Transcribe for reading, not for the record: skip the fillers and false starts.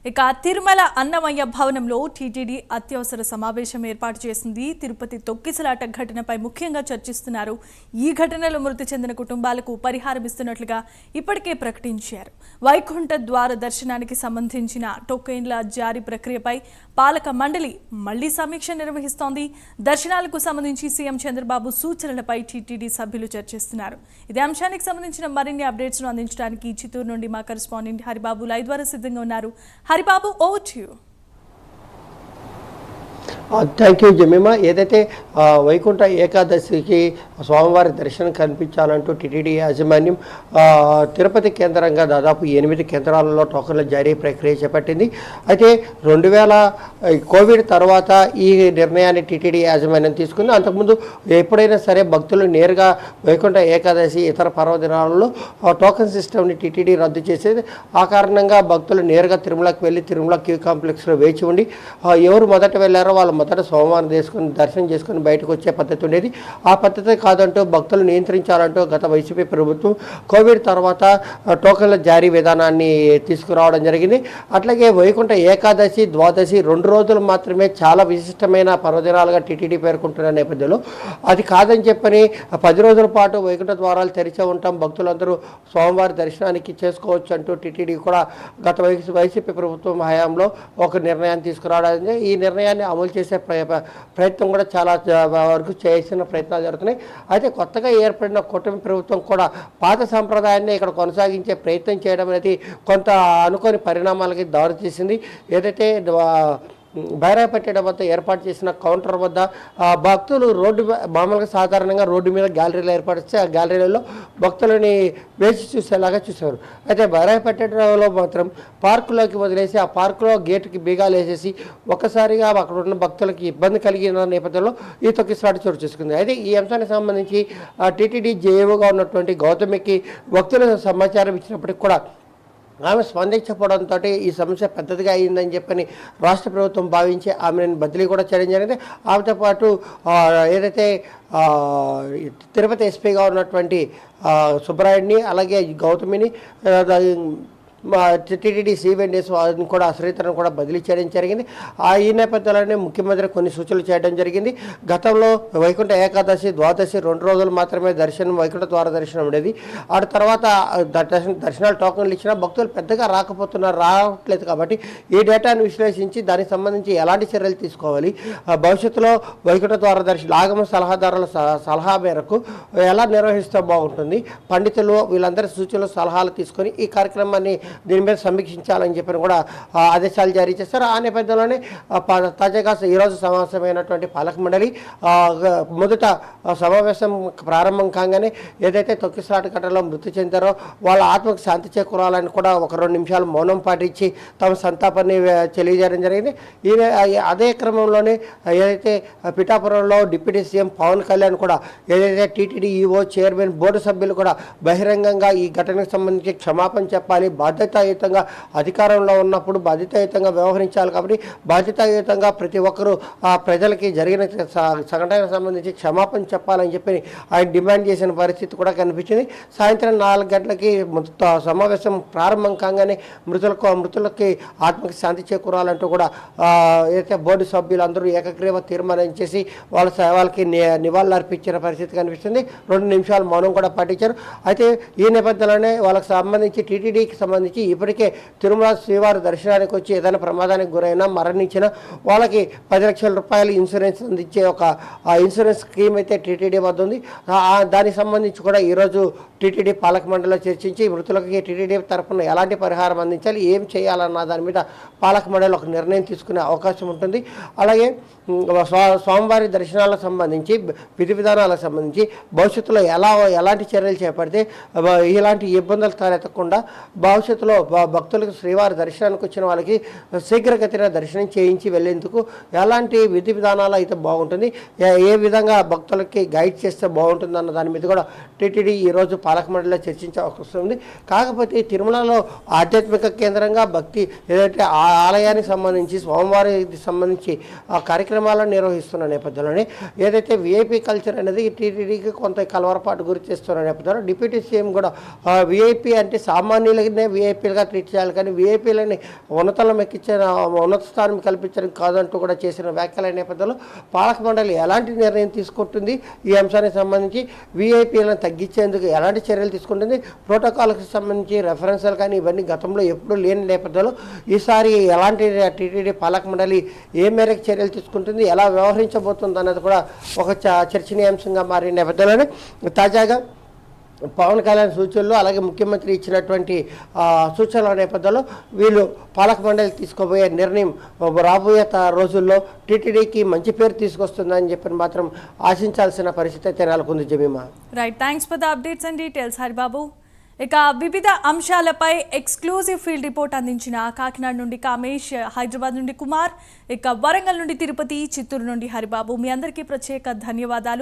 ఇక తిరుమల అన్నమయ్య భవనంలో టీటీడీ అత్యవసర సమావేశం ఏర్పాటు చేసింది. తిరుపతి తొక్కిసలాట ఘటనపై ముఖ్యంగా చర్చిస్తున్నారు. ఈ ఘటనలో మృతి చెందిన కుటుంబాలకు పరిహారం ఇస్తున్నట్లుగా ఇప్పటికే ప్రకటించారు. వైకుంఠ ద్వార దర్శనానికి సంబంధించిన టోకెన్ల జారీ ప్రక్రియపై పాలక మండలి మళ్లీ సమీక్ష నిర్వహిస్తోంది. దర్శనాలకు సంబంధించి సీఎం చంద్రబాబు సూచనలపై టీటీడీ సభ్యులు చర్చిస్తున్నారు. ఇదే అంశానికి సంబంధించిన మరిన్ని అప్డేట్స్ ను అందించడానికి చిత్తూరు నుండి మా కరెస్పాండెంట్ హరిబాబు లైవ్ ద్వారా సిద్ధంగా ఉన్నారు. Haribabu, over to you. Thank you Jemimah. ఏదైతే వైకుంఠ ఏకాదశికి స్వామివారి దర్శనం కనిపించాలంటూ టీటీడీ యాజమాన్యం తిరుపతి కేంద్రంగా దాదాపు 8 కేంద్రాలలో టోకన్ల జారీ ప్రక్రియ చేపట్టింది. అయితే 2000 కోవిడ్ తర్వాత ఈ నిర్ణయాన్ని టీటీడీ యాజమాన్యం తీసుకుంది. అంతకుముందు ఎప్పుడైనా సరే భక్తులు నేరుగా వైకుంఠ ఏకాదశి ఇతర పర్వదినాలలో టోకన్ సిస్టమ్ని టీటీడీ రద్దు చేసేది. ఆ కారణంగా భక్తులు నేరుగా తిరుమలకి వెళ్ళి తిరుమల క్యూ కాంప్లెక్స్లో వేచి ఉండి ఎవరు మొదట వెళ్ళారో వాళ్ళు మొదట సోమవారం దర్శనం చేసుకుని బయటకు వచ్చే పద్ధతి ఉండేది. ఆ పద్ధతి కాదంటూ భక్తులు నియంత్రించాలంటూ గత వైసీపీ ప్రభుత్వం కోవిడ్ తర్వాత టోకన్ల జారీ విధానాన్ని తీసుకురావడం జరిగింది. అట్లాగే వైకుంఠ ఏకాదశి, ద్వాదశి 2 రోజులు మాత్రమే చాలా విశిష్టమైన పర్వదినాలుగా టీటీడీ పేర్కొంటున్న నేపథ్యంలో అది కాదని చెప్పని 10 రోజుల పాటు వైకుంఠ ద్వారాలు తెరిచే ఉంటాం, భక్తులందరూ స్వామివారి దర్శనానికి చేసుకోవచ్చు అంటూ టీటీడీ కూడా గత వైసీపీ ప్రభుత్వం హయాంలో ఒక నిర్ణయాన్ని తీసుకురావడం. ఈ నిర్ణయాన్ని అమలు చేసే ప్రయత్నం కూడా చాలా వరకు చేసిన ప్రయత్నాలు జరుగుతున్నాయి. అయితే కొత్తగా ఏర్పడిన కూటమి ప్రభుత్వం కూడా పాత సంప్రదాయాన్ని ఇక్కడ కొనసాగించే ప్రయత్నం చేయడం అనేది కొంత అనుకోని పరిణామాలకి దారితీసింది. ఏదైతే బైరాపేట వద్ద ఏర్పాటు చేసిన కౌంటర్ వద్ద భక్తులు మామూలుగా సాధారణంగా రోడ్డు మీద గ్యాలరీలు ఏర్పడిస్తే ఆ గ్యాలరీలలో భక్తులని వేచి చూసేలాగా చూసేవారు. అయితే బైరాపేటలో మాత్రం పార్కులోకి వదిలేసి ఆ పార్కులో గేటుకి బీగాలు వేసేసి ఒక్కసారిగా అక్కడ ఉన్న భక్తులకి ఇబ్బంది కలిగిన నేపథ్యంలో ఈ తొక్కిసలాట చోటు చేసుకుంది. అయితే ఈ అంశానికి సంబంధించి టీటీడీ జేఏఓగా ఉన్నటువంటి గౌతమికి భక్తుల సమాచారం ఇచ్చినప్పటికీ కూడా ఆమె స్పందించకపోవడంతో ఈ సమస్య పెద్దదిగా అయిందని చెప్పని రాష్ట్ర ప్రభుత్వం భావించి ఆమెను బదిలీ కూడా చేయడం జరిగింది. ఆమెతో పాటు ఏదైతే తిరుపతి ఎస్పీగా ఉన్నటువంటి సుబ్బరాయుడిని అలాగే గౌతమిని టీటీడీ సివెండేస్ కూడా శ్రీధరన్ కూడా బదిలీ చేయడం జరిగింది. ఈ నేపథ్యంలోనే ముఖ్యమంత్రి కొన్ని సూచనలు చేయడం జరిగింది. గతంలో వైకుంఠ ఏకాదశి, ద్వాదశి 2 రోజులు మాత్రమే దర్శనం, వైకుంఠ ద్వార దర్శనం ఉండేది. ఆ తర్వాత దర్శనాలు టోకన్లు ఇచ్చినా భక్తులు పెద్దగా రావట్లేదు. కాబట్టి ఈ డేటాను విశ్లేషించి దానికి సంబంధించి ఎలాంటి చర్యలు తీసుకోవాలి, భవిష్యత్తులో వైకుంఠ ద్వార దర్శనం ఆగమ సలహాదారుల సలహా మేరకు ఎలా నిర్వహిస్తే బాగుంటుంది, పండితులు వీళ్ళందరి సూచనలు సలహాలు తీసుకొని ఈ కార్యక్రమాన్ని దీని మీద సమీక్షించాలని చెప్పి కూడా ఆదేశాలు జారీ చేస్తారు. ఆ నేపథ్యంలోనే తాజాగా ఈరోజు సమావేశమైనటువంటి పాలక మండలి మొదట సమావేశం ప్రారంభం కాగానే ఏదైతే తొక్కిసలాట ఘటనలో మృతి చెందారో వాళ్ళ ఆత్మకు శాంతి చేకూరాలని కూడా ఒక 2 నిమిషాలు మౌనం పాటించి తమ సంతాపాన్ని తెలియజేయడం జరిగింది. అదే క్రమంలోనే ఏదైతే పిఠాపురంలో డిప్యూటీ సీఎం పవన్ కళ్యాణ్ కూడా ఏదైతే టీటీడీ ఈఓ చైర్మన్ బోర్డు సభ్యులు కూడా బహిరంగంగా ఈ ఘటనకు సంబంధించి క్షమాపణ చెప్పాలి, బాధ్యతాయుతంగా అధికారంలో ఉన్నప్పుడు బాధ్యతాయుతంగా వ్యవహరించాలి. కాబట్టి బాధ్యతాయుతంగా ప్రతి ఒక్కరూ ప్రజలకి జరిగిన సంఘటనకు సంబంధించి క్షమాపణ చెప్పాలని చెప్పి ఆయన డిమాండ్ చేసిన పరిస్థితి కూడా కనిపించింది. సాయంత్రం 4 గంటలకి సమావేశం ప్రారంభం కాగానే మృతులకి ఆత్మకి శాంతి చేకూరాలంటూ కూడా ఏదైతే బోర్డు సభ్యులందరూ ఏకగ్రీవ తీర్మానం చేసి వాళ్ళకి నివాళులు అర్పించిన పరిస్థితి కనిపిస్తుంది. 2 నిమిషాలు మౌనం కూడా పాటించారు. అయితే ఈ నేపథ్యంలోనే వాళ్ళకి సంబంధించి టీటీడీకి సంబంధించి ఇప్పటికే తిరుమల శ్రీవారి దర్శనానికి వచ్చి ఏదైనా ప్రమాదానికి గురైనా మరణించినా వాళ్ళకి 10 లక్షల రూపాయలు ఇన్సూరెన్స్ అందించే ఒక ఇన్సూరెన్స్ స్కీమ్ అయితే టీటీడీ వద్ద ఉంది. దానికి సంబంధించి కూడా ఈరోజు టీటీడీ పాలక మండలిలో చర్చించి మృతులకి టీటీడీ తరఫున ఎలాంటి పరిహారం అందించాలి, ఏం చేయాలన్న దాని మీద పాలక మండలి ఒక నిర్ణయం తీసుకునే అవకాశం ఉంటుంది. అలాగే స్వామివారి దర్శనాలకు సంబంధించి విధి విధానాలకు సంబంధించి భవిష్యత్తులో ఎలాంటి చర్యలు చేపడితే ఇలాంటి ఇబ్బందులు తలెత్తకుండా భవిష్యత్తులో భక్తులకు శ్రీవారి దర్శనానికి వచ్చిన వాళ్ళకి శీఘ్రగతిన దర్శనం చేయించి వెళ్ళేందుకు ఎలాంటి విధి విధానాలు అయితే బాగుంటుంది, ఏ విధంగా భక్తులకి గైడ్ చేస్తే బాగుంటుంది అన్న దాని మీద కూడా టీటీడీ ఈరోజు పాలక మండలిలో చర్చించే అవకాశం ఉంది. కాకపోతే తిరుమలలో ఆధ్యాత్మిక కేంద్రంగా భక్తి ఏదైతే ఆలయానికి సంబంధించి స్వామివారికి సంబంధించి ఆ కార్యక్రమాలను నిర్వహిస్తున్న నేపథ్యంలోనే ఏదైతే విఐపీ కల్చర్ అనేది టీటీడీకి కొంత కలవరపాటు గురి చేస్తున్న నేపథ్యంలో డిప్యూటీ సీఎం కూడా విఐపీ అంటే సామాన్యులనే వీఐపీలుగా ట్రీట్ చేయాలి, కానీ వీఐపీలని ఉన్నతంలో ఉన్నత స్థానం కల్పించడం కాదంటూ కూడా చేసిన వ్యాఖ్యల నేపథ్యంలో పాలక మండలి ఎలాంటి నిర్ణయం తీసుకుంటుంది, ఈ అంశానికి సంబంధించి వీఐపీలను తగ్గించేందుకు ఎలాంటి చర్యలు తీసుకుంటుంది, ప్రోటోకాల్కి సంబంధించి రెఫరెన్స్లు కానీ ఇవన్నీ గతంలో ఎప్పుడూ లేని నేపథ్యంలో ఈసారి ఎలాంటి టీటీడీ పాలక మండలి ఏ మేరకు చర్యలు తీసుకుంటుంది, ఎలా వ్యవహరించబోతుంది అన్నది కూడా ఒక చర్చనీయాంశంగా మారిన నేపథ్యంలోనే తాజాగా పవన్ కళ్యాణ్ సూచనలు అలాగే ముఖ్యమంత్రి ఇచ్చినటువంటి సూచనల నేపథ్యంలో వీళ్ళు పాలక మండలి తీసుకోబోయే నిర్ణయం రాబోయే రోజుల్లో టీటీడీకి మంచి పేరు తీసుకొస్తుందని చెప్పి మాత్రం ఆశించాల్సిన పరిస్థితి అయితే నెలకొంది Jemimah. Right, thanks for the updates and details Haribabu. ఇక వివిధ అంశాలపై ఎక్స్క్లూజివ్ ఫీల్డ్ రిపోర్ట్ అందించిన కాకినాడ నుండి కామేష్, హైదరాబాద్ నుండి కుమార్, ఇక వరంగల్ నుండి తిరుపతి, చిత్తూరు నుండి హరిబాబు, మీ అందరికీ ప్రత్యేక ధన్యవాదాలు.